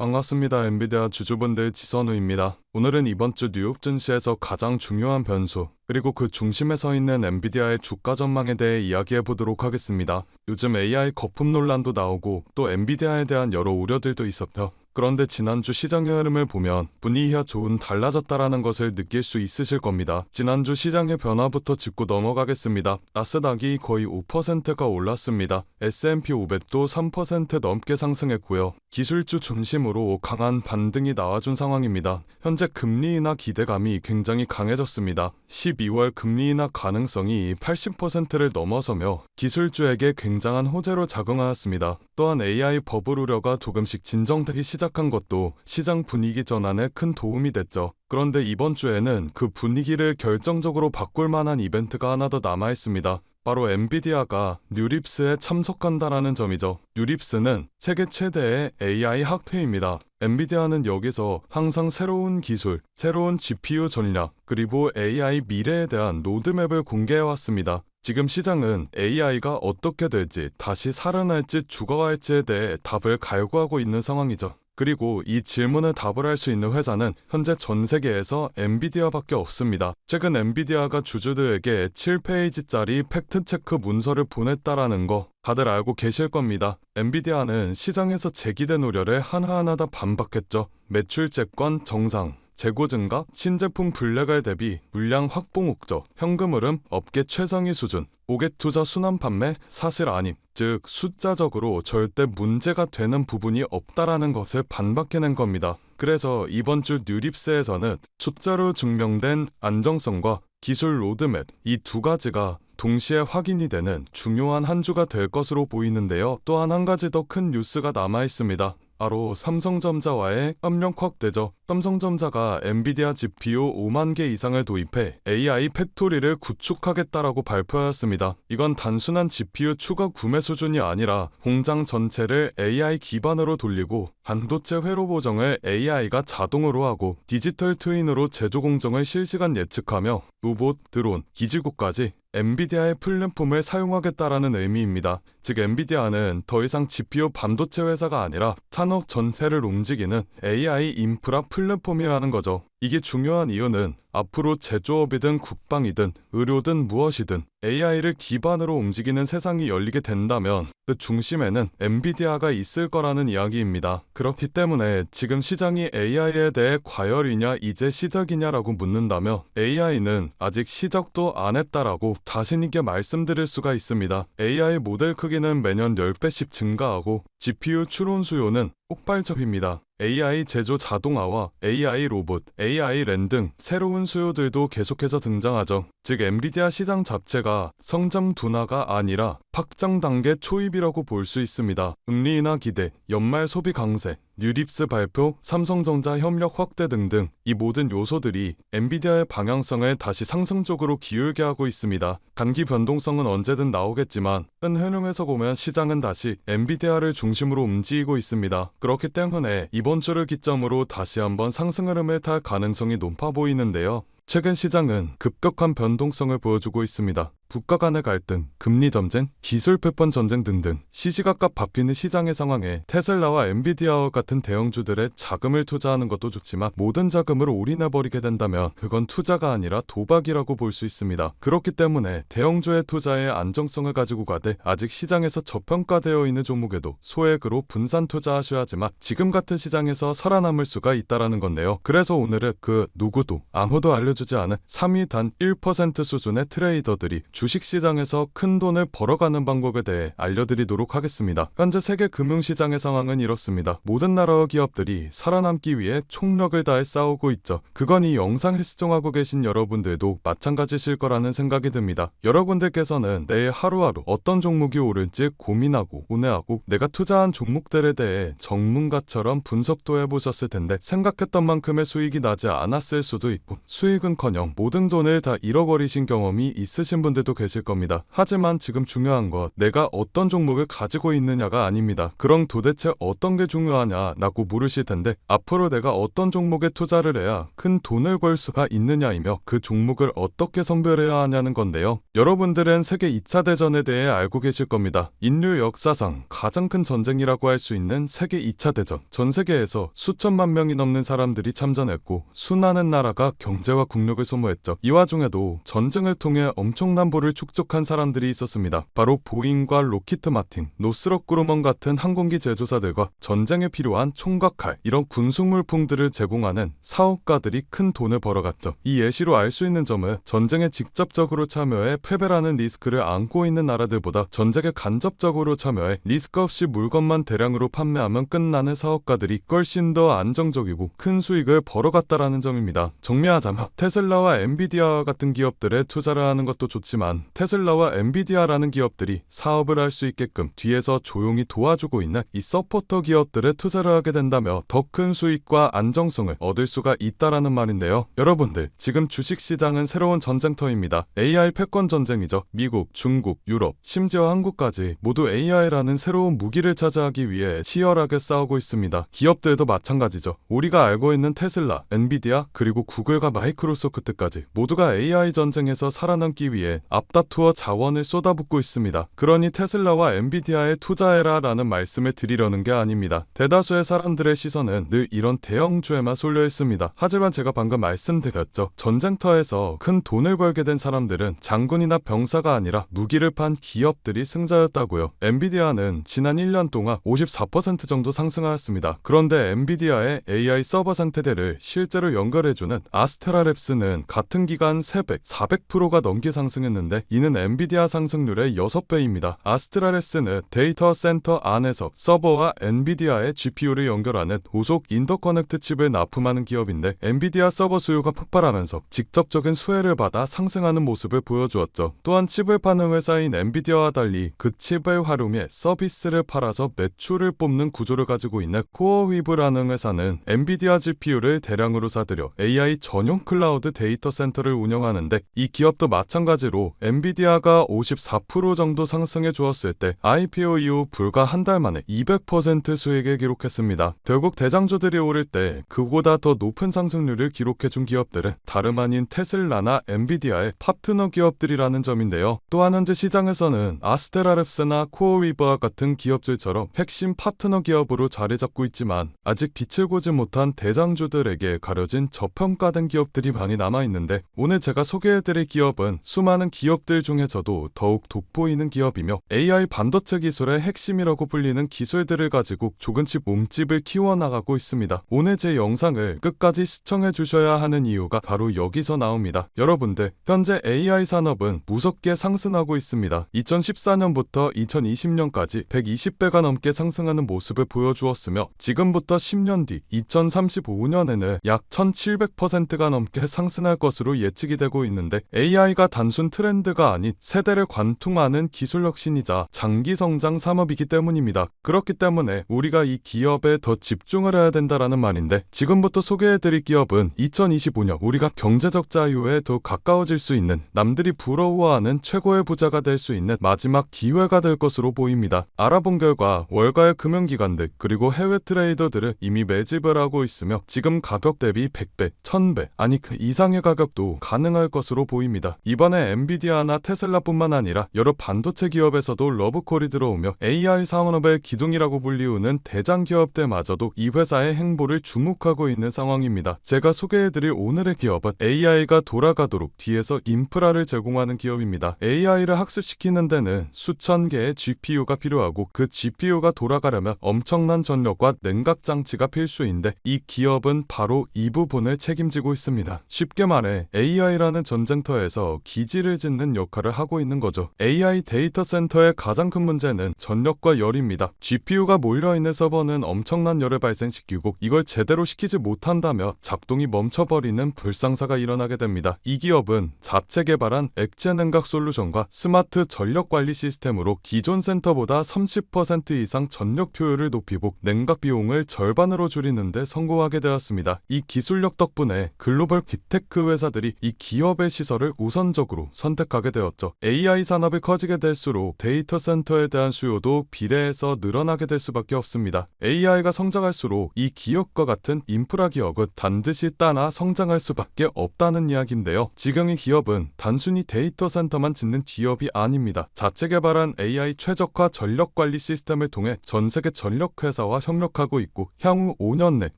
반갑습니다. 엔비디아 주주분들 지선우입니다. 오늘은 이번 주 뉴욕 증시에서 가장 중요한 변수, 그리고 그 중심에 서 있는 엔비디아의 주가 전망에 대해 이야기해 보도록 하겠습니다. 요즘 AI 거품 논란도 나오고 또 엔비디아에 대한 여러 우려들도 있었죠. 그런데 지난주 시장의 흐름을 보면 분위기가 조금 달라졌다라는 것을 느낄 수 있으실 겁니다. 지난주 시장의 변화부터 짚고 넘어가겠습니다. 나스닥이 거의 5%가 올랐습니다. S&P 500도 3% 넘게 상승했고요. 기술주 중심으로 강한 반등이 나와준 상황입니다. 현재 금리 인하 기대감이 굉장히 강해졌습니다. 12월 금리 인하 가능성이 80%를 넘어서며 기술주에게 굉장한 호재로 작용하였습니다. 또한 AI 버블 우려가 조금씩 진정되기 시작한 것도 시장 분위기 전환에 큰 도움이 됐죠. 그런데 이번 주에는 그 분위기를 결정적으로 바꿀 만한 이벤트가 하나 더 남아있습니다. 바로 엔비디아가 뉴립스에 참석한다라는 점이죠. 뉴립스는 세계 최대의 AI 학회입니다. 엔비디아는 여기서 항상 새로운 기술, 새로운 GPU 전략, 그리고 AI 미래에 대한 로드맵을 공개해왔습니다. 지금 시장은 AI가 어떻게 될지, 다시 살아날지 죽어갈지에 대해 답을 갈구하고 있는 상황이죠. 그리고 이 질문에 답을 할 수 있는 회사는 현재 전 세계에서 엔비디아밖에 없습니다. 최근 엔비디아가 주주들에게 7페이지짜리 팩트체크 문서를 보냈다라는 거 다들 알고 계실 겁니다. 엔비디아는 시장에서 제기된 우려를 하나하나 다 반박했죠. 매출채권 정상, 재고 증가, 신제품 블랙알 대비 물량 확보 목적, 현금 흐름 업계 최상위 수준, 고객 투자 순환 판매 사실 아님, 즉 숫자적으로 절대 문제가 되는 부분이 없다라는 것을 반박해낸 겁니다. 그래서 이번 주 뉴립스에서는 숫자로 증명된 안정성과 기술 로드맵 이 두 가지가 동시에 확인이 되는 중요한 한 주가 될 것으로 보이는데요. 또한 한 가지 더 큰 뉴스가 남아 있습니다. 바로 삼성전자와의 협력 확대죠. 삼성전자가 엔비디아 GPU 5만 개 이상을 도입해 AI 팩토리를 구축하겠다라고 발표하였습니다. 이건 단순한 GPU 추가 구매 수준이 아니라 공장 전체를 AI 기반으로 돌리고 반도체 회로 보정을 AI가 자동으로 하고 디지털 트윈으로 제조 공정을 실시간 예측하며 로봇, 드론, 기지국까지 엔비디아의 플랫폼을 사용하겠다라는 의미입니다. 즉 엔비디아는 더 이상 GPU 반도체 회사가 아니라 산업 전체를 움직이는 AI 인프라 플랫폼이라는 거죠. 이게 중요한 이유는 앞으로 제조업이든 국방이든 의료든 무엇이든 AI를 기반으로 움직이는 세상이 열리게 된다면 그 중심에는 엔비디아가 있을 거라는 이야기입니다. 그렇기 때문에 지금 시장이 AI에 대해 과열이냐 이제 시작이냐라고 묻는다면 AI는 아직 시작도 안 했다라고 자신 있게 말씀드릴 수가 있습니다. AI 모델 크기는 매년 10배씩 증가하고 GPU 추론 수요는 폭발적입니다. AI 제조 자동화와 AI 로봇, AI 랜 등 새로운 수요들도 계속해서 등장하죠. 즉 엔비디아 시장 자체가 성장 둔화가 아니라 확장 단계 초입이라고 볼 수 있습니다. 금리 인하 기대, 연말 소비 강세, 뉴립스 발표, 삼성전자 협력 확대 등등 이 모든 요소들이 엔비디아의 방향성을 다시 상승 쪽으로 기울게 하고 있습니다. 단기 변동성은 언제든 나오겠지만 큰 흐름에서 보면 시장은 다시 엔비디아를 중심으로 움직이고 있습니다. 그렇기 때문에 이번 주를 기점으로 다시 한번 상승 흐름을 탈 가능성이 높아 보이는데요. 최근 시장은 급격한 변동성을 보여주고 있습니다. 국가 간의 갈등, 금리 전쟁, 기술 패권 전쟁 등등 시시각각 바뀌는 시장의 상황에 테슬라와 엔비디아와 같은 대형주들의 자금을 투자하는 것도 좋지만 모든 자금을 올인해버리게 된다면 그건 투자가 아니라 도박이라고 볼 수 있습니다. 그렇기 때문에 대형주의 투자에 안정성을 가지고 가되 아직 시장에서 저평가되어 있는 종목에도 소액으로 분산 투자하셔야지만 지금 같은 시장에서 살아남을 수가 있다라는 건데요. 그래서 오늘은 그 누구도 아무도 알려주지 않은 3위 단 1% 수준의 트레이더들이 주식시장에서 큰 돈을 벌어가는 방법에 대해 알려드리도록 하겠습니다. 현재 세계 금융시장의 상황은 이렇습니다. 모든 나라와 기업들이 살아남기 위해 총력을 다해 싸우고 있죠. 그건 이 영상을 시청하고 계신 여러분들도 마찬가지실 거라는 생각이 듭니다. 여러분들께서는 내일 하루하루 어떤 종목이 오를지 고민하고 고뇌하고 내가 투자한 종목들에 대해 전문가처럼 분석도 해보셨을 텐데 생각했던 만큼의 수익이 나지 않았을 수도 있고 수익은커녕 모든 돈을 다 잃어버리신 경험이 있으신 분들도 분들도 계실 겁니다. 하지만 지금 중요한 건 내가 어떤 종목을 가지고 있느냐가 아닙니다. 그럼 도대체 어떤 게 중요하냐라고 물으실 텐데, 앞으로 내가 어떤 종목에 투자를 해야 큰 돈을 벌 수가 있느냐이며 그 종목을 어떻게 선별해야 하냐는 건데요. 여러분들은 세계 2차 대전에 대해 알고 계실 겁니다. 인류 역사상 가장 큰 전쟁이라고 할 수 있는 세계 2차 대전. 전 세계에서 수천만 명이 넘는 사람들이 참전했고 수많은 나라가 경제와 국력을 소모했죠. 이 와중에도 전쟁을 통해 엄청난 부를 축적한 사람들이 있었습니다. 바로 보잉과 로키트 마틴, 노스럽 그루먼 같은 항공기 제조사들과 전쟁에 필요한 총과 칼, 이런 군수물품들을 제공하는 사업가들이 큰 돈을 벌어갔죠. 이 예시로 알 수 있는 점은 전쟁에 직접적으로 참여해 패배라는 리스크를 안고 있는 나라들보다 전쟁에 간접적으로 참여해 리스크 없이 물건만 대량으로 판매하면 끝나는 사업가들이 훨씬 더 안정적이고 큰 수익을 벌어갔다라는 점입니다. 정리하자면 테슬라와 엔비디아 같은 기업들에 투자를 하는 것도 좋지만, 테슬라와 엔비디아라는 기업들이 사업을 할 수 있게끔 뒤에서 조용히 도와주고 있는 이 서포터 기업들에 투자를 하게 된다면 더 큰 수익과 안정성을 얻을 수가 있다라는 말인데요. 여러분들, 지금 주식시장은 새로운 전쟁터입니다. AI 패권 전쟁이죠. 미국, 중국, 유럽, 심지어 한국까지 모두 AI라는 새로운 무기를 차지하기 위해 치열하게 싸우고 있습니다. 기업들도 마찬가지죠. 우리가 알고 있는 테슬라, 엔비디아, 그리고 구글과 마이크로소프트까지 모두가 AI 전쟁에서 살아남기 위해 앞다투어 자원을 쏟아붓고 있습니다. 그러니 테슬라와 엔비디아에 투자해라 라는 말씀을 드리려는 게 아닙니다. 대다수의 사람들의 시선은 늘 이런 대형주에만 쏠려 있습니다. 하지만 제가 방금 말씀드렸죠. 전쟁터에서 큰 돈을 벌게 된 사람들은 장군이나 병사가 아니라 무기를 판 기업들이 승자였다고요. 엔비디아는 지난 1년 동안 54% 정도 상승하였습니다. 그런데 엔비디아의 AI 서버 상태대를 실제로 연결해주는 아스테라랩스는 같은 기간 300, 400%가 넘게 상승했는데, 이는 엔비디아 상승률의 6배입니다. 아스테라랩스는 데이터 센터 안에서 서버와 엔비디아의 GPU를 연결하는 고속 인터커넥트 칩을 납품하는 기업인데, 엔비디아 서버 수요가 폭발하면서 직접적인 수혜를 받아 상승하는 모습을 보여주었죠. 또한 칩을 파는 회사인 엔비디아와 달리 그 칩을 활용해 서비스를 팔아서 매출을 뽑는 구조를 가지고 있는 코어위브라는 회사는 엔비디아 GPU를 대량으로 사들여 AI 전용 클라우드 데이터 센터를 운영하는데, 이 기업도 마찬가지로 엔비디아가 54% 정도 상승해 주었을 때 IPO 이후 불과 한 달 만에 200% 수익을 기록했습니다. 결국 대장주들이 오를 때 그보다 더 높은 상승률을 기록해준 기업들은 다름 아닌 테슬라나 엔비디아의 파트너 기업들이라는 점인데요. 또한 현재 시장에서는 아스테라랩스나 코어위브와 같은 기업들처럼 핵심 파트너 기업으로 자리 잡고 있지만, 아직 빛을 보지 못한 대장주들에게 가려진 저평가된 기업들이 많이 남아있는데, 오늘 제가 소개해드릴 기업은 수많은 기업들 중에서도 더욱 돋보이는 기업이며 AI 반도체 기술의 핵심이라고 불리는 기술들을 가지고 조금씩 몸집을 키워나가고 있습니다. 오늘 제 영상을 끝까지 시청해 주셔야 하는 이유가 바로 여기서 나옵니다. 여러분들, 현재 AI 산업은 무섭게 상승하고 있습니다. 2014년부터 2020년까지 120배가 넘게 상승하는 모습을 보여주었으며, 지금부터 10년 뒤 2035년에는 약 1700%가 넘게 상승할 것으로 예측이 되고 있는데, AI가 단순 트렌드가 아닌 세대를 관통하는 기술 혁신이자 장기 성장 산업이기 때문입니다. 그렇기 때문에 우리가 이 기업에 더 집중을 해야 된다라는 말인데, 지금부터 소개해드릴 기업은 2025년 우리가 경제적 자유에 더 가까워질 수 있는, 남들이 부러워하는 최고의 부자가 될 수 있는 마지막 기회가 될 것으로 보입니다. 알아본 결과 월가의 금융기관들 그리고 해외 트레이더들은 이미 매집을 하고 있으며, 지금 가격 대비 100배, 1000배, 아니 그 이상의 가격도 가능할 것으로 보입니다. 이번에 엔비디아나 테슬라뿐만 아니라 여러 반도체 기업에서도 러브콜이 들어오며 AI 산업의 기둥이라고 불리우는 대장 기업들마저도 이 회사의 행보를 주목하고 있는 상황입니다. 제가 소개해드릴 오늘의 기업은 AI가 돌아가도록 뒤에서 인프라를 제공하는 기업입니다. AI를 학습시키는 데는 수천 개의 GPU가 필요하고, 그 GPU가 돌아가려면 엄청난 전력과 냉각 장치가 필수인데, 이 기업은 바로 이 부분을 책임지고 있습니다. 쉽게 말해 AI라는 전쟁터에서 기지를 짓는 역할을 하고 있는 거죠. AI 데이터 센터의 가장 큰 문제는 전력과 열입니다. GPU가 몰려있는 서버는 엄청난 열을 발생시키고, 이걸 제대로 시키지 못한다며 작동이 멈춰버리는 불상사가 일어나게 됩니다. 이 기업은 자체 개발한 액체 냉각 솔루션과 스마트 전력 관리 시스템으로 기존 센터보다 30% 이상 전력 효율을 높이고 냉각 비용을 절반으로 줄이는 데 성공하게 되었습니다. 이 기술력 덕분에 글로벌 빅테크 회사들이 이 기업의 시설을 우선적으로 선택 선택하게 되었죠. AI 산업이 커지게 될수록 데이터 센터에 대한 수요도 비례해서 늘어나게 될 수밖에 없습니다. AI가 성장할수록 이 기업과 같은 인프라 기업은 반드시 따라 성장할 수밖에 없다는 이야기인데요. 지금의 기업은 단순히 데이터 센터만 짓는 기업이 아닙니다. 자체 개발한 AI 최적화 전력 관리 시스템을 통해 전 세계 전력 회사와 협력하고 있고 향후 5년 내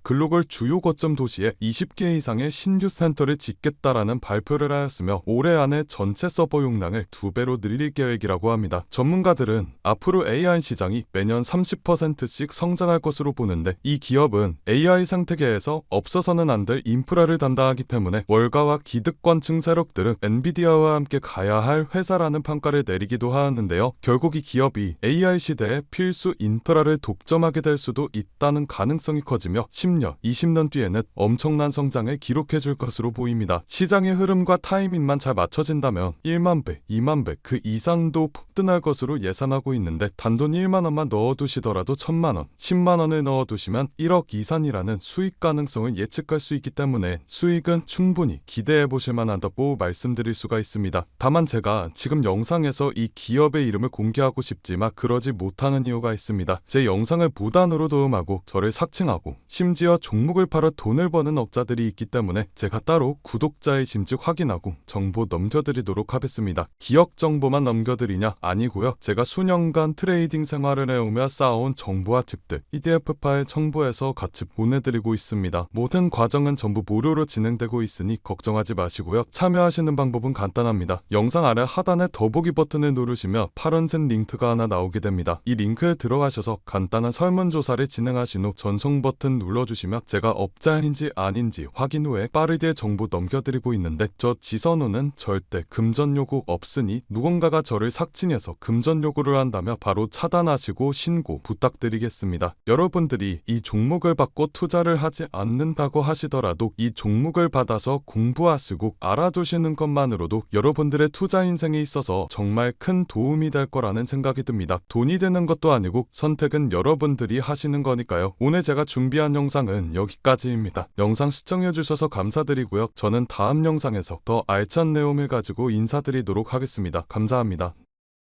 글로벌 주요 거점 도시에 20개 이상의 신규 센터를 짓겠다라는 발표를 하였으며 올해 안에 전체 서버 용량을 2배로 늘릴 계획이라고 합니다. 전문가들은 앞으로 AI 시장이 매년 30%씩 성장할 것으로 보는데 이 기업은 AI 생태계에서 없어서는 안 될 인프라를 담당하기 때문에 월가와 기득권층 세력들은 엔비디아와 함께 가야 할 회사라는 평가를 내리기도 하였는데요. 결국 이 기업이 AI 시대에 필수 인프라를 독점하게 될 수도 있다는 가능성이 커지며 10년, 20년 뒤에는 엄청난 성장을 기록해 줄 것으로 보입니다. 시장의 흐름과 타이밍만 잘 맞춰진다면 1만 배, 2만 배 그 이상도 폭등할 것으로 예상하고 있는데 단돈 1만 원만 넣어두시더라도 1,000만 원, 10만 원을 넣어두시면 1억 이상이라는 수익 가능성을 예측할 수 있기 때문에 수익은 충분히 기대해 보실 만하다고 말씀드릴 수가 있습니다. 다만 제가 지금 영상에서 이 기업의 이름을 공개하고 싶지만 그러지 못하는 이유가 있습니다. 제 영상을 무단으로 도움하고 저를 삭칭하고 심지어 종목을 팔아 돈을 버는 업자들이 있기 때문에 제가 따로 구독자의 짐작 확인하고 정보 넘겨드리도록 하겠습니다. 기업 정보만 넘겨드리냐? 아니고요. 제가 수년간 트레이딩 생활을 해오며 쌓아온 정보와 팁들 PDF 파일 첨부해서 같이 보내드리고 있습니다. 모든 과정은 전부 무료로 진행되고 있으니 걱정하지 마시고요. 참여하시는 방법은 간단합니다. 영상 아래 하단에 더보기 버튼을 누르시면 파란색 링크가 하나 나오게 됩니다. 이 링크에 들어가셔서 간단한 설문조사를 진행하신 후 전송 버튼 눌러주시면 제가 업자인지 아닌지 확인 후에 빠르게 정보 넘겨드리고 있는데 저 지선호는 절대 금전 요구 없으니 누군가가 저를 삭칭해서 금전 요구를 한다면 바로 차단하시고 신고 부탁드리겠습니다. 여러분들이 이 종목을 받고 투자를 하지 않는다고 하시더라도 이 종목을 받아서 공부하시고 알아두시는 것만으로도 여러분들의 투자 인생에 있어서 정말 큰 도움이 될 거라는 생각이 듭니다. 돈이 되는 것도 아니고 선택은 여러분들이 하시는 거니까요. 오늘 제가 준비한 영상은 여기까지입니다. 영상 시청해주셔서 감사드리고요. 저는 다음 영상에서 더 알찬 내용을 가지고 인사드리도록 하겠습니다. 감사합니다.